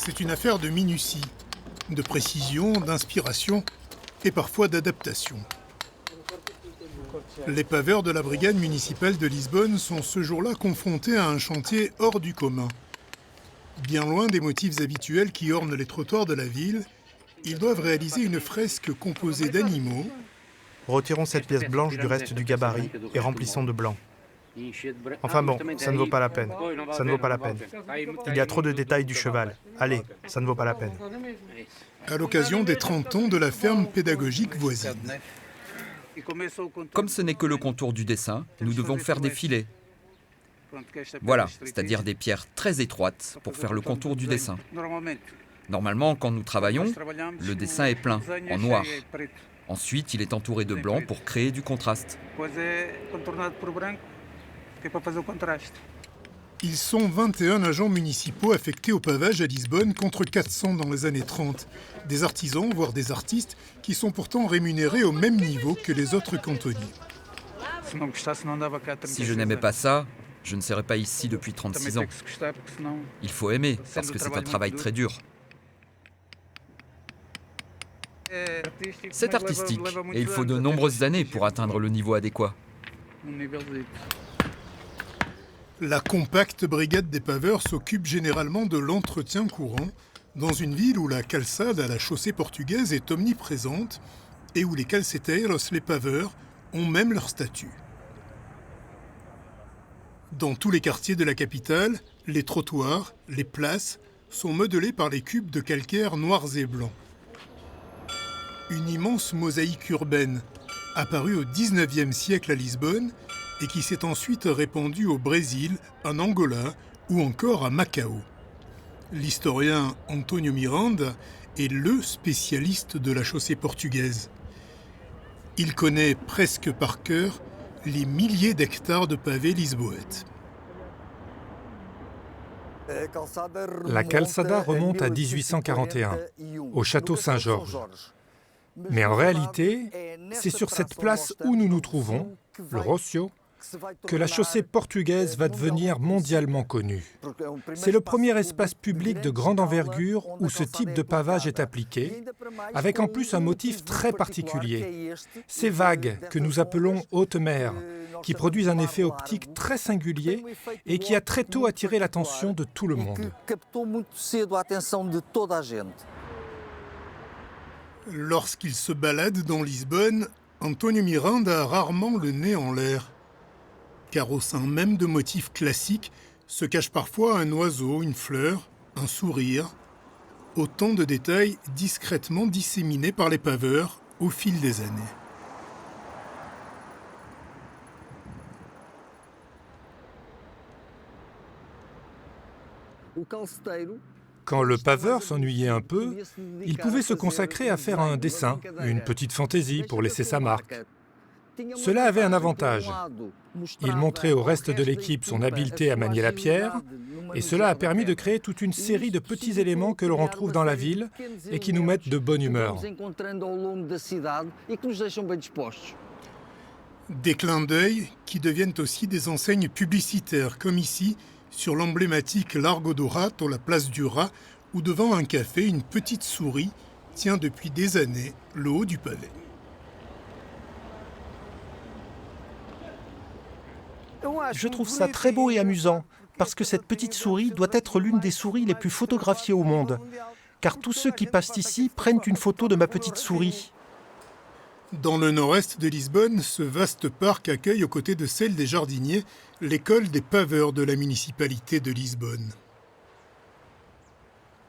C'est une affaire de minutie, de précision, d'inspiration et parfois d'adaptation. Les paveurs de la brigade municipale de Lisbonne sont ce jour-là confrontés à un chantier hors du commun. Bien loin des motifs habituels qui ornent les trottoirs de la ville, ils doivent réaliser une fresque composée d'animaux. Retirons cette pièce blanche du reste du gabarit et remplissons de blanc. Enfin bon, ça ne vaut pas la peine. Ça ne vaut pas la peine. Il y a trop de détails du cheval. Allez, ça ne vaut pas la peine. À l'occasion des 30 ans de la ferme pédagogique voisine. Comme ce n'est que le contour du dessin, nous devons faire des filets. Voilà, c'est-à-dire des pierres très étroites pour faire le contour du dessin. Normalement, quand nous travaillons, le dessin est plein, en noir. Ensuite, il est entouré de blanc pour créer du contraste. Ils sont 21 agents municipaux affectés au pavage à Lisbonne contre 400 dans les années 30. Des artisans, voire des artistes, qui sont pourtant rémunérés au même niveau que les autres cantonniers. Si je n'aimais pas ça, je ne serais pas ici depuis 36 ans. Il faut aimer, parce que c'est un travail très dur. C'est artistique, et il faut de nombreuses années pour atteindre le niveau adéquat. La compacte brigade des paveurs s'occupe généralement de l'entretien courant dans une ville où la calçade à la chaussée portugaise est omniprésente et où les calceteiros, les paveurs, ont même leur statut. Dans tous les quartiers de la capitale, les trottoirs, les places sont modelés par les cubes de calcaire noirs et blancs. Une immense mosaïque urbaine, apparue au XIXe siècle à Lisbonne et qui s'est ensuite répandue au Brésil, en Angola ou encore à Macao. L'historien Antonio Miranda est le spécialiste de la chaussée portugaise. Il connaît presque par cœur les milliers d'hectares de pavés lisboètes. La calçada remonte à 1841, au château Saint-Georges. Mais en réalité, c'est sur cette place où nous nous trouvons, le Rocio, que la chaussée portugaise va devenir mondialement connue. C'est le premier espace public de grande envergure où ce type de pavage est appliqué, avec en plus un motif très particulier. Ces vagues, que nous appelons haute mer, qui produisent un effet optique très singulier et qui a très tôt attiré l'attention de tout le monde. Lorsqu'il se balade dans Lisbonne, Antonio Miranda a rarement le nez en l'air. Car au sein même de motifs classiques se cache parfois un oiseau, une fleur, un sourire. Autant de détails discrètement disséminés par les paveurs au fil des années. Quand le paveur s'ennuyait un peu, il pouvait se consacrer à faire un dessin, une petite fantaisie pour laisser sa marque. Cela avait un avantage. Il montrait au reste de l'équipe son habileté à manier la pierre, et cela a permis de créer toute une série de petits éléments que l'on retrouve dans la ville et qui nous mettent de bonne humeur. Des clins d'œil qui deviennent aussi des enseignes publicitaires, comme ici, sur l'emblématique Largo do Rato, la place du rat, où devant un café, une petite souris tient depuis des années le haut du pavé. Je trouve ça très beau et amusant, parce que cette petite souris doit être l'une des souris les plus photographiées au monde. Car tous ceux qui passent ici prennent une photo de ma petite souris. Dans le nord-est de Lisbonne, ce vaste parc accueille aux côtés de celle des jardiniers l'école des paveurs de la municipalité de Lisbonne.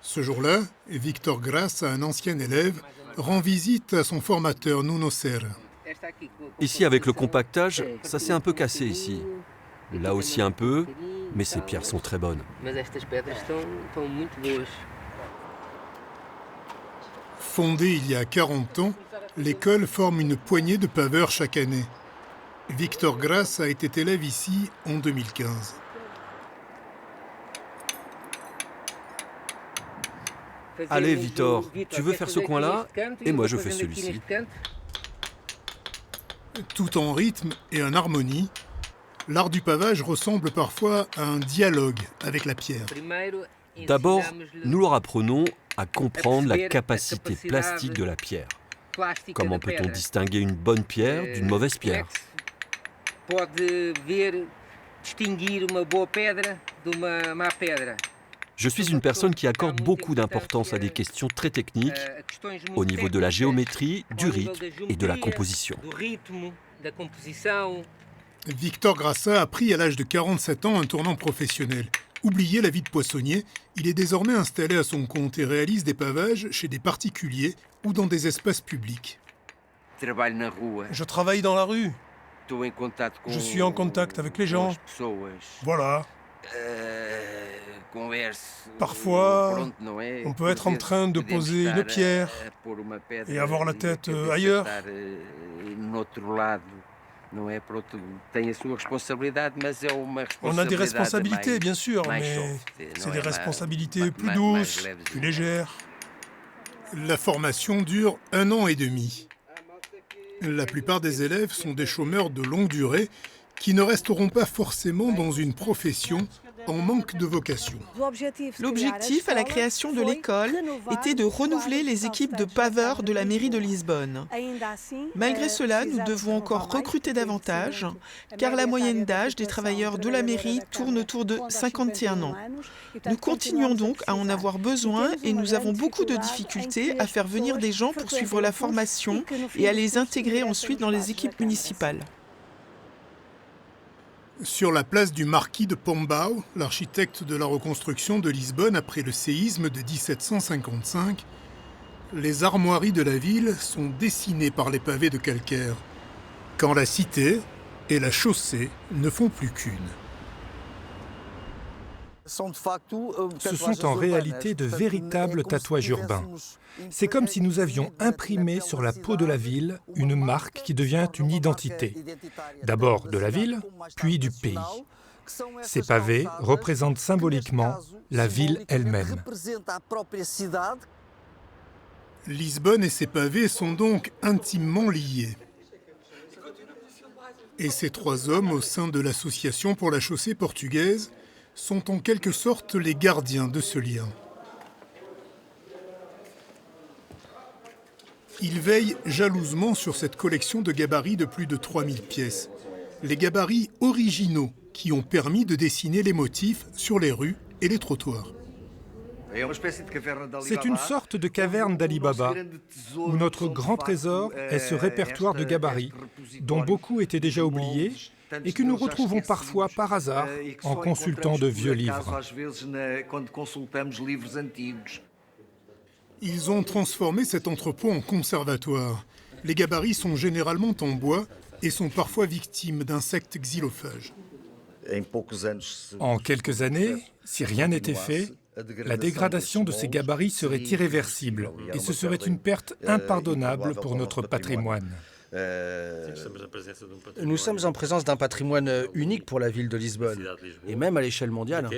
Ce jour-là, Victor Graça, un ancien élève, rend visite à son formateur Nuno Serra. Ici, avec le compactage, ça s'est un peu cassé ici. Là aussi un peu, mais ces pierres sont très bonnes. Fondée il y a 40 ans, l'école forme une poignée de paveurs chaque année. Victor Graça a été élève ici en 2015. Allez, Victor, tu veux faire ce coin-là, et moi je fais celui-ci. Tout en rythme et en harmonie, l'art du pavage ressemble parfois à un dialogue avec la pierre. D'abord, nous leur apprenons à comprendre la capacité plastique de la pierre. Comment peut-on distinguer une bonne pierre d'une mauvaise pierre? Je suis une personne qui accorde beaucoup d'importance à des questions très techniques au niveau de la géométrie, du rythme et de la composition. Victor Grassa a pris à l'âge de 47 ans un tournant professionnel. Oublié la vie de poissonnier, il est désormais installé à son compte et réalise des pavages chez des particuliers ou dans des espaces publics. Je travaille dans la rue. Je suis en contact avec les gens. Voilà. Parfois, on peut être en train de poser une pierre et avoir la tête ailleurs. On a des responsabilités, bien sûr, mais c'est des responsabilités plus douces, plus légères. La formation dure 1 an et demi. La plupart des élèves sont des chômeurs de longue durée qui ne resteront pas forcément dans une profession en manque de vocation. L'objectif à la création de l'école était de renouveler les équipes de paveurs de la mairie de Lisbonne. Malgré cela, nous devons encore recruter davantage, car la moyenne d'âge des travailleurs de la mairie tourne autour de 51 ans. Nous continuons donc à en avoir besoin et nous avons beaucoup de difficultés à faire venir des gens pour suivre la formation et à les intégrer ensuite dans les équipes municipales. Sur la place du marquis de Pombal, l'architecte de la reconstruction de Lisbonne après le séisme de 1755, les armoiries de la ville sont dessinées par les pavés de calcaire, quand la cité et la chaussée ne font plus qu'une. Ce sont en réalité de véritables tatouages urbains. C'est comme si nous avions imprimé sur la peau de la ville une marque qui devient une identité. D'abord de la ville, puis du pays. Ces pavés représentent symboliquement la ville elle-même. Lisbonne et ses pavés sont donc intimement liés. Et ces 3 hommes au sein de l'association pour la chaussée portugaise sont en quelque sorte les gardiens de ce lien. Ils veillent jalousement sur cette collection de gabarits de plus de 3000 pièces. Les gabarits originaux qui ont permis de dessiner les motifs sur les rues et les trottoirs. C'est une sorte de caverne d'Ali Baba, où notre grand trésor est ce répertoire de gabarits, dont beaucoup étaient déjà oubliés, et que nous retrouvons parfois par hasard en consultant de vieux livres. Ils ont transformé cet entrepôt en conservatoire. Les gabarits sont généralement en bois et sont parfois victimes d'insectes xylophages. En quelques années, si rien n'était fait, la dégradation de ces gabarits serait irréversible et ce serait une perte impardonnable pour notre patrimoine. Nous sommes en présence d'un patrimoine unique pour la ville de Lisbonne, et même à l'échelle mondiale.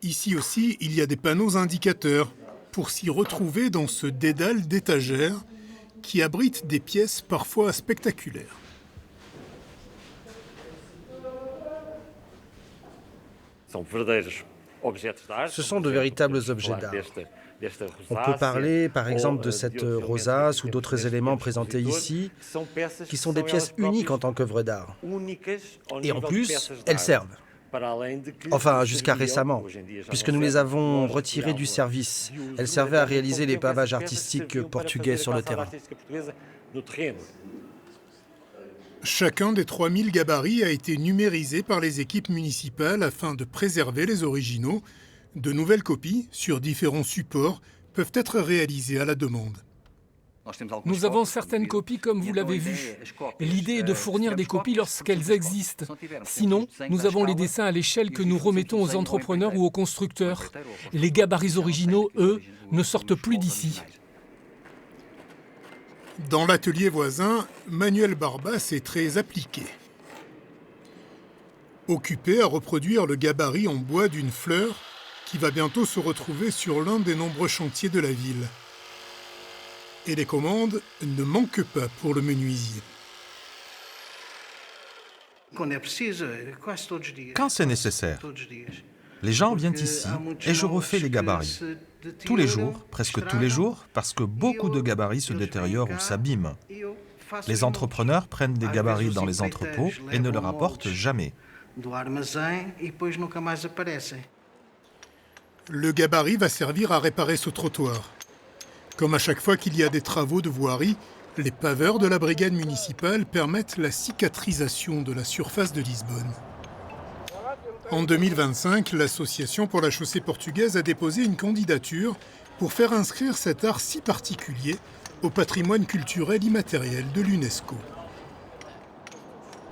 Ici aussi, il y a des panneaux indicateurs pour s'y retrouver dans ce dédale d'étagères qui abrite des pièces parfois spectaculaires. Ce sont de véritables objets d'art. On peut parler, par exemple, de cette rosace ou d'autres éléments présentés ici, qui sont des pièces uniques en tant qu'œuvres d'art. Et en plus, elles servent. Enfin, jusqu'à récemment, puisque nous les avons retirées du service. Elles servaient à réaliser les pavages artistiques portugais sur le terrain. Chacun des 3000 gabarits a été numérisé par les équipes municipales afin de préserver les originaux. De nouvelles copies, sur différents supports, peuvent être réalisées à la demande. Nous avons certaines copies comme vous l'avez vu. L'idée est de fournir des copies lorsqu'elles existent. Sinon, nous avons les dessins à l'échelle que nous remettons aux entrepreneurs ou aux constructeurs. Les gabarits originaux, eux, ne sortent plus d'ici. Dans l'atelier voisin, Manuel Barbas est très appliqué. Occupé à reproduire le gabarit en bois d'une fleur qui va bientôt se retrouver sur l'un des nombreux chantiers de la ville. Et les commandes ne manquent pas pour le menuisier. Quand c'est nécessaire. Les gens viennent ici et je refais les gabarits. Tous les jours, presque tous les jours, parce que beaucoup de gabarits se détériorent ou s'abîment. Les entrepreneurs prennent des gabarits dans les entrepôts et ne le rapportent jamais. Le gabarit va servir à réparer ce trottoir. Comme à chaque fois qu'il y a des travaux de voirie, les paveurs de la brigade municipale permettent la cicatrisation de la surface de Lisbonne. En 2025, l'Association pour la chaussée portugaise a déposé une candidature pour faire inscrire cet art si particulier au patrimoine culturel immatériel de l'UNESCO.